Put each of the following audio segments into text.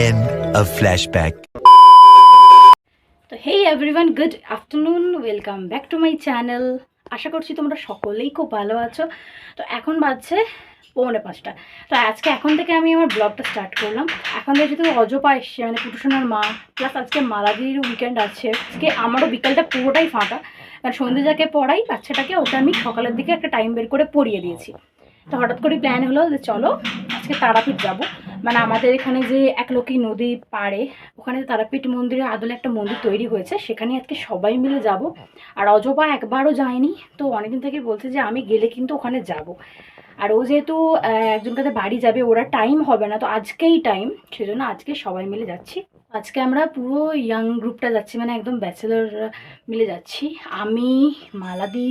End of flashback. তো hey everyone, good afternoon, welcome back to my channel. আশা করছি তোমরা সকলেই খুব ভালো আছো। তো এখন বাজছে 4:45। তো আজকে এখন থেকে আমি আমার ব্লগটা স্টার্ট করলাম। এখন যেহেতু অজপা এসছে, মানে পুটুসোনার মা, প্লাস আজকে মালাদির উইকেন্ড আছে। আজকে আমারও বিকালটা পুরোটাই ফাঁকা, কারণ সন্ধ্যে যাকে পড়াই বাচ্চাটাকে, ওটা আমি সকালের দিকে একটা টাইম বের করে পড়িয়ে দিয়েছি। তো হঠাৎ করে প্ল্যান হলো যে চলো আজকে তারাপীঠ যাব। মানে আমাদের এখানে যে একলক্ষী নদী পাড়ে, ওখানে তারাপীঠ মন্দিরের আদলে একটা মন্দির তৈরি হয়েছে, সেখানে আজকে সবাই মিলে যাব। আর অজপা একবারও যায়নি, তো অনেকদিন থেকে বলছে যে আমি গেলে কিন্তু ওখানে যাব। আর ও যেহেতু একজন কাছে বাড়ি যাবে, ওরা টাইম হবে না, তো আজকেই টাইম, সেজন্য আজকে সবাই মিলে যাচ্ছি। আজকে আমরা পুরো ইয়াং গ্রুপটা যাচ্ছি, মানে একদম ব্যাচেলর মিলে যাচ্ছি। আমি, মালাদি,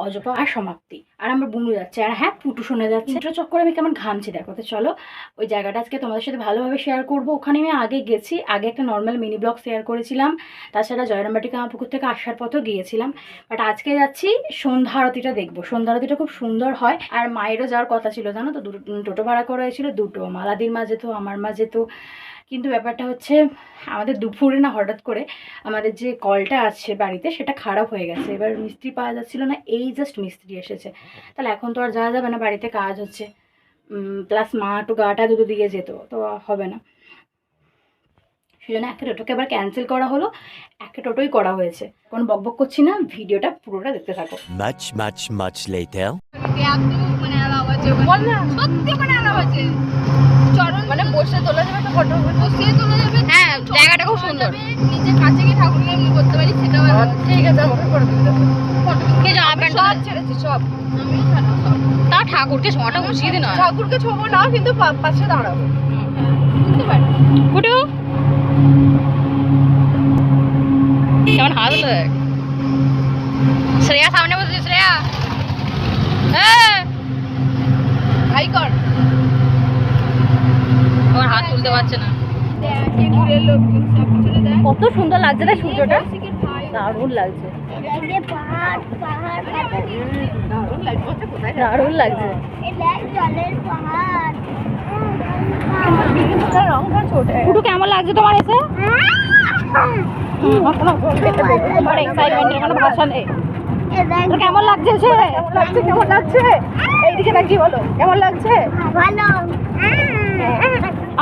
অজপা আর সমাপ্তি, আর আমার বুনু যাচ্ছে। আর হ্যাঁ, পুটু শোনা যাচ্ছে। এটা চক্করে আমি কেমন ঘামছি দেখো। তো চলো ওই জায়গাটা আজকে তোমাদের সাথে ভালোভাবে শেয়ার করব। ওখানে আমি আগে গেছি, আগে একটা নর্মাল মিনি ব্লগ শেয়ার করেছিলাম। তাছাড়া জয়রামবাটি কামাপুকুর থেকে আসার পথও গিয়েছিলাম। বাট আজকে যাচ্ছি সন্ধ্যা আরতিটা দেখবো। সন্ধ্যা আরতিটা খুব সুন্দর হয়। আর মায়েরও যাওয়ার কথা ছিল, জানো তো, টোটো ভাড়া করা হয়েছিল দুটো। মালাদির মা যেত, আমার মা যেত। কিন্তু ব্যাপারটা হচ্ছে আমাদের দুপুরে না হঠাৎ করে আমাদের যে কলটা আছে বাড়িতে, সেটা খারাপ হয়ে গেছে। এবার মিস্ত্রি পাওয়া যাচ্ছিল না, এই জাস্ট মিস্ত্রি এসেছে। তাহলে এখন তো আর যাওয়া যাবে না, বাড়িতে কাজ হচ্ছে, প্লাস মা একটু গাটা দুটো দিয়ে যেত, তো হবে না। সেজন্য একটা টোটোকে আবার ক্যান্সেল করা হলো, একটা টোটোই করা হয়েছে। কোনো বকবক করছি না, ভিডিওটা পুরোটা দেখতে থাকো। Much later. মানে বসে তোলা যাবে, একটা ফটো বসিয়ে তোলা যাবে। হ্যাঁ, জায়গাটা খুব সুন্দর। নিচে কাছে গিয়ে ঠাকুরকে এমনি করতে পারি, সেটাও ঠিক আছে। আমাকে করে দিতে কে জামা প্যান্ট সব ছেড়েছি, সব আমি সব। তা ঠাকুরকে ছোঁয়াটা বসিয়ে দিন। ঠাকুরকে ছোঁবো না, কিন্তু পাশে দাঁড়াবো। বুঝতে পারি কুটু কেমন হাসলো দেখ। শ্রেয়া সামনে বসেছে, শ্রেয়া হ্যাঁ হাই কর। ওর হাত তুলতে পারছে না। কত সুন্দর লাগছে না সূর্যটা, দারুণ লাগছে, দারুণ লাগছে। পুটু কেমন লাগছে তোমার এসে? তোমার এক্সাইটমেন্ট এখানে ভাষা নেই। কেমন লাগছে? কেমন লাগছে? এইদিকে নাকি বলো, কেমন লাগছে? ভালো।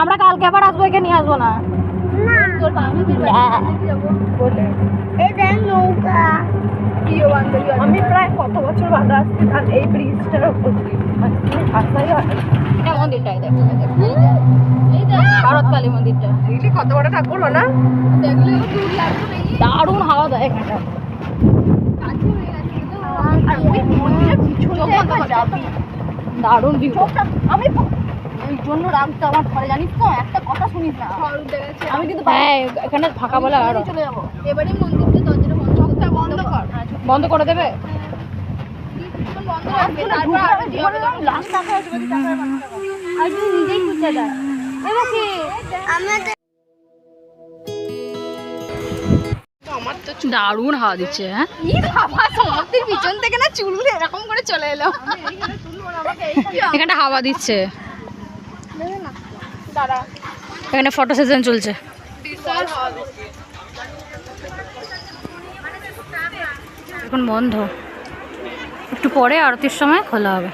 আমরা কালকে আবার আসবো, একে নিয়ে আসবো না। আমি প্রায় কত বছর বাদে আসছি, আর এই ব্রিজটার উপর এটা মন্দিরটাই দেখো, শরৎকালী মন্দিরটা কত বড় ঠাকুর না, দারুণ হাওয়া দেয় এখানটা। দারুণ ভিউ। আমি এই জন্য রাখতে আমার ঘরে, জানিস তো, একটা কথা শুনিস না। আমি কিন্তু হ্যাঁ, এখানে ফাঁকা বলে আর চলে যাবো। এবারে মন্দিরটা দরজাটা বন্ধ কর, বন্ধ করে দেবে। দারুণ হাওয়া দিচ্ছে। হ্যাঁ, সমুদ্রের পিছন থেকে না চুল এরকম করে চলে এলো। এখানটা হাওয়া দিচ্ছে, এখানে ফটো সেশন চলছে। এখন বন্ধ, একটু পরে আরতির সময় খোলা হবে।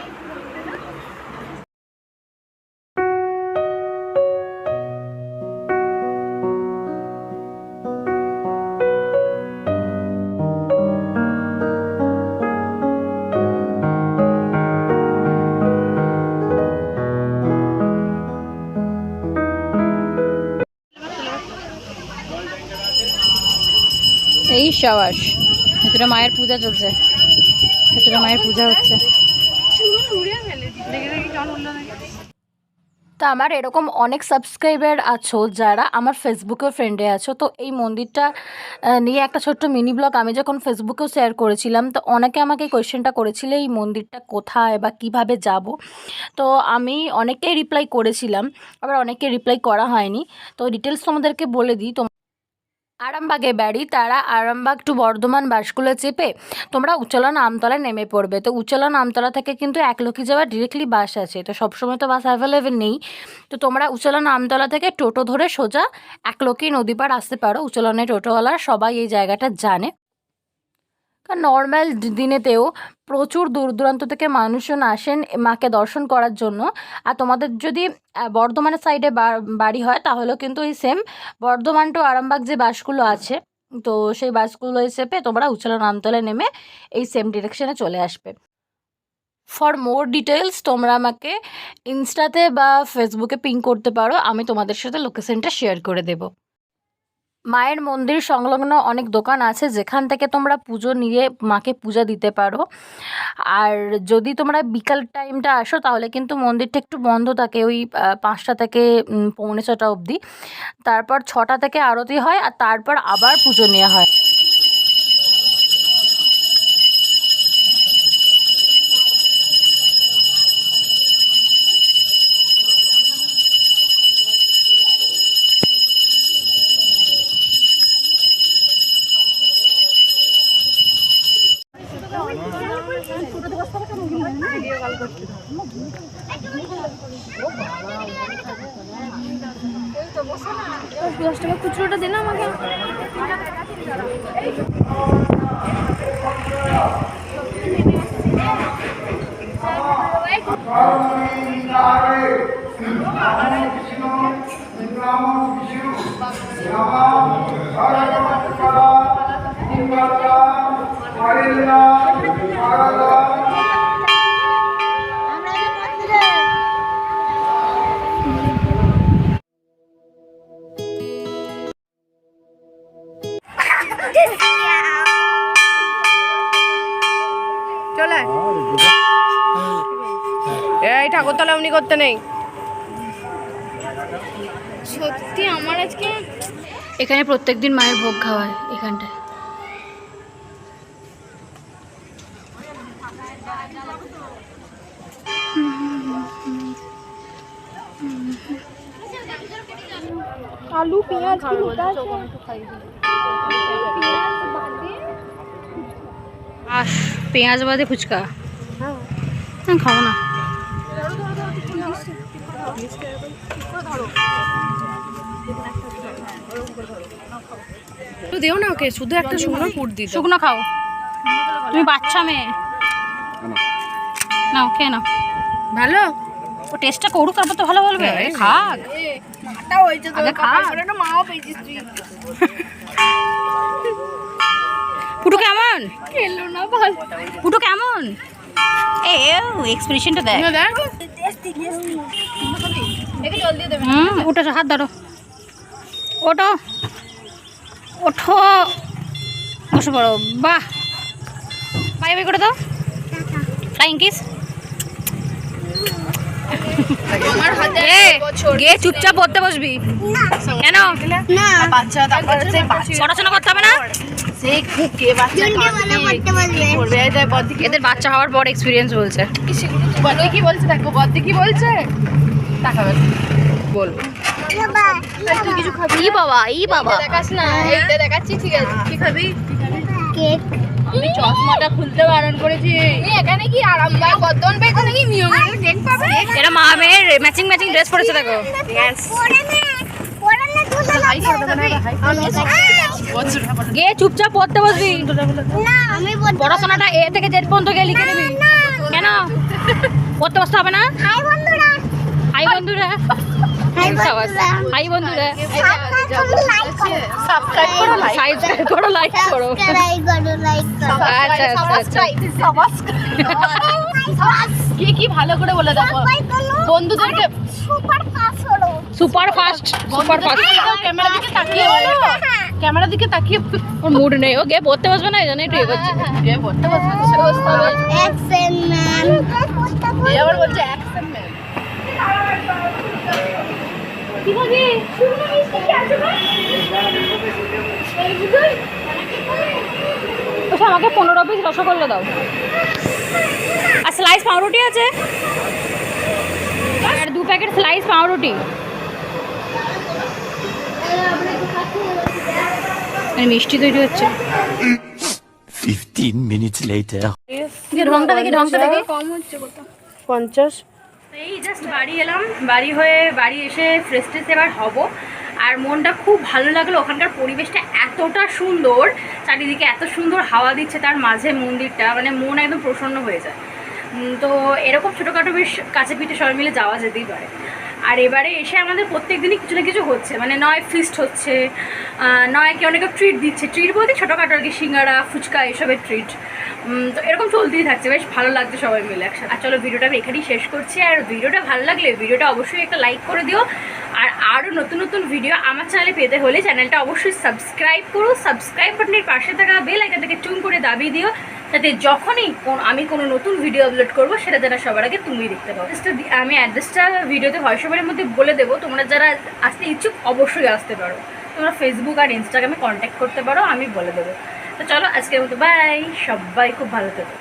এই সাবাস, ভেতরে মায়ের পূজা চলছে, ভেতরে মায়ের পূজা হচ্ছে। তো আমার এরকম অনেক সাবস্ক্রাইবার আছো যারা আমার ফেসবুকেও ফ্রেন্ডে আছো। তো এই মন্দিরটা নিয়ে একটা ছোট্ট মিনি ব্লগ আমি যখন ফেসবুকেও শেয়ার করেছিলাম, তো অনেকে আমাকে কোয়েশ্চেনটা করেছিল এই মন্দিরটা কোথায় বা কিভাবে যাব। তো আমি অনেকেই রিপ্লাই করেছিলাম, আবার অনেকে রিপ্লাই করা হয়নি। তো ডিটেলস তোমাদেরকে বলে দিই। আরামবাগে বাড়ি, তারা আরামবাগ টু বর্ধমান বাসগুলো চেপে তোমরা উচ্চলা আমতলায় নেমে পড়বে। তো উচ্চলা আমতলা থেকে কিন্তু একলক্ষী যাওয়ার ডিরেক্টলি বাস আছে, তো সবসময় তো বাস অ্যাভেলেবেল নেই। তো তোমরা উচ্চলা আমতলা থেকে টোটো ধরে সোজা একলক্ষী নদী পার আসতে পারো। উচ্চলনের টোটোওয়ালা সবাই এই জায়গাটা জানে, কারণ নর্মাল দিনেতেও প্রচুর দূর দূরান্ত থেকে মানুষজন আসেন মাকে দর্শন করার জন্য। আর তোমাদের যদি বর্ধমানের সাইডে বাড়ি হয় তাহলেও কিন্তু এই সেম বর্ধমান টু আরামবাগ যে বাসগুলো আছে, তো সেই বাসগুলো চেপে তোমরা উচ্চলা আমতলায় নেমে এই সেম ডিরেকশনে চলে আসবে। ফর মোর ডিটেলস তোমরা আমাকে ইনস্টাতে বা ফেসবুকে পিং করতে পারো, আমি তোমাদের সাথে লোকেশনটা শেয়ার করে দেবো। মায়ের মন্দির সংলগ্ন অনেক দোকান আছে যেখান থেকে তোমরা পুজো নিয়ে মাকে পূজা দিতে পারো। আর যদি তোমরা বিকাল টাইমটা আসো তাহলে কিন্তু মন্দিরটা একটু বন্ধ থাকে, ওই 5টা থেকে 6:45 অবধি। তারপর 6টা থেকে আরতি হয় আর তারপর আবার পুজো নেওয়া হয়। খুচরোটা দিন আমাকে। চলে এই ঠাকুরতলা এমনি করতে নেই। সত্যি আমার আজকে এখানে প্রত্যেকদিন মায়ের ভোগ খাওয়ায় এখানটায়। আলু পেঁয়াজ পেঁয়াজ বাদে ফুচকা খাবো না। দিও না ওকে, শুধু একটা শুকনো পুর দিই। শুকনো খাও, তুমি বাচ্চা মেয়ে। নাও খেয়ে নাও, ভালো ও টেস্টটা করুক তারপর তো ভালো বলবে। খাক আগে খাক। পুটু কেমন? খেলো না ভালো। পুটু কেমন? এক্সপ্রেশনটা দেখ। উঠো, হাত ধরো, ওঠো ওঠো, বসে পড়ো। বাহ, বাই বাই করে দাও, ফ্লাইং কিস। গিয়ে চুপচাপ পড়তে বসবি। কেন? পড়াশোনা করতে হবে না? এদের বাচ্চা হওয়ার পর এক্সপিরিয়েন্স বলছে। কি বলছে দেখো, বদ্দি কি বলছে বলবো। ই বাবা, ই বাবা, দেখাস না, এইটা দেখাচ্ছি। ঠিক আছে, কি খাবি? কেক। আমি চশমাটা খুলতে বারণ করেছি। এখানে কি আরামবাগ বর্ধমান পে এখানে কি নিয়মিত কেক পাবে? এরা মা মেয়ের ম্যাচিং ম্যাচিং ড্রেস পরেছে দেখো। গিয়ে চুপচাপ পড়তে বসবি। পড়াশোনাটা এ থেকে জেড পর্যন্ত গিয়ে লিখে নিবি। কেন পড়তে বসতে হবে না? হাই বন্ধুরা, হাই বন্ধুরা, হাই বন্ধুরা, সাবস্ক্রাইব করো, লাইক করো। আচ্ছা আচ্ছা, কি কি ভালো করে বলে দেখো বন্ধুদেরকে। Super fast, super fast. ক্যামেরার দিকে তাকিয়ে বলো, ক্যামেরার দিকে তাকিয়ে। ওর মুড নেই, ও গে পড়তে বসবে না, এই জন্য একটু এগোচ্ছে। পড়তে বসবে, অ্যাকশন ম্যান। এই আবার বলছে অ্যাকশন ম্যান। কি হবে? শুনো মিষ্টি কি আছে ভাই? ওটা আমাকে 15 পিস রসগোল্লা দাও, আর স্লাইস পাউরুটি আছে, আর 2 প্যাকেট স্লাইস পাউরুটি। মানে মিষ্টি তৈরি হচ্ছে। 15 minutes later. ঢংটা দেখি কম হচ্ছে কত 50। এই জাস্ট বাড়ি এলাম, বাড়ি এসে ফ্রেশ ট্রেশ এবার হব। আর মনটা খুব ভালো লাগলো, ওখানকার পরিবেশটা এতটা সুন্দর, চারিদিকে এত সুন্দর হাওয়া দিচ্ছে, তার মাঝে মন্দিরটা, মানে মন একদম প্রসন্ন হয়ে যায়। তো এরকম ছোটোখাটো বেশ কাছে পিঠে সবাই মিলে যাওয়া যেতেই পারে। আর এবারে এসে আমাদের প্রত্যেক দিনই কিছু না কিছু হচ্ছে, মানে নয় ফিস্ট হচ্ছে, নয় কেউ অনেকে ট্রিট দিচ্ছে, ট্রিট বলতে ছোটোখাটো আর কি, সিঙ্গারা ফুচকা এসবের ট্রিট। তো এরকম চলতেই থাকছে, বেশ ভালো লাগছে সবাই মিলে একসাথে। আর চলো ভিডিওটা আমি এখানেই শেষ করছি। আর ভিডিওটা ভালো লাগলে ভিডিওটা অবশ্যই একটা লাইক করে দিও। আর আরও নতুন নতুন ভিডিও আমার চ্যানেলে পেতে হলে চ্যানেলটা অবশ্যই সাবস্ক্রাইব করো। সাবস্ক্রাইব বাটনের পাশে থাকা বেল আইকনটাকে টুন করে দাবিয়ে দিও, যাতে যখনই আমি কোনো নতুন ভিডিও আপলোড করবো সেটা যেন সবার আগে তুমি দেখতে পাবো। আমি অ্যাড্রেসটা ভিডিওতে ভয়েস ওভারের মধ্যে বলে দেবো, তোমরা যারা আসতে ইচ্ছুক অবশ্যই আসতে পারো। তোমরা ফেসবুক আর ইনস্টাগ্রামে কন্ট্যাক্ট করতে পারো, আমি বলে দেবো। তো চলো আজকের মতো বাই, সবাই খুব ভালো থেকো।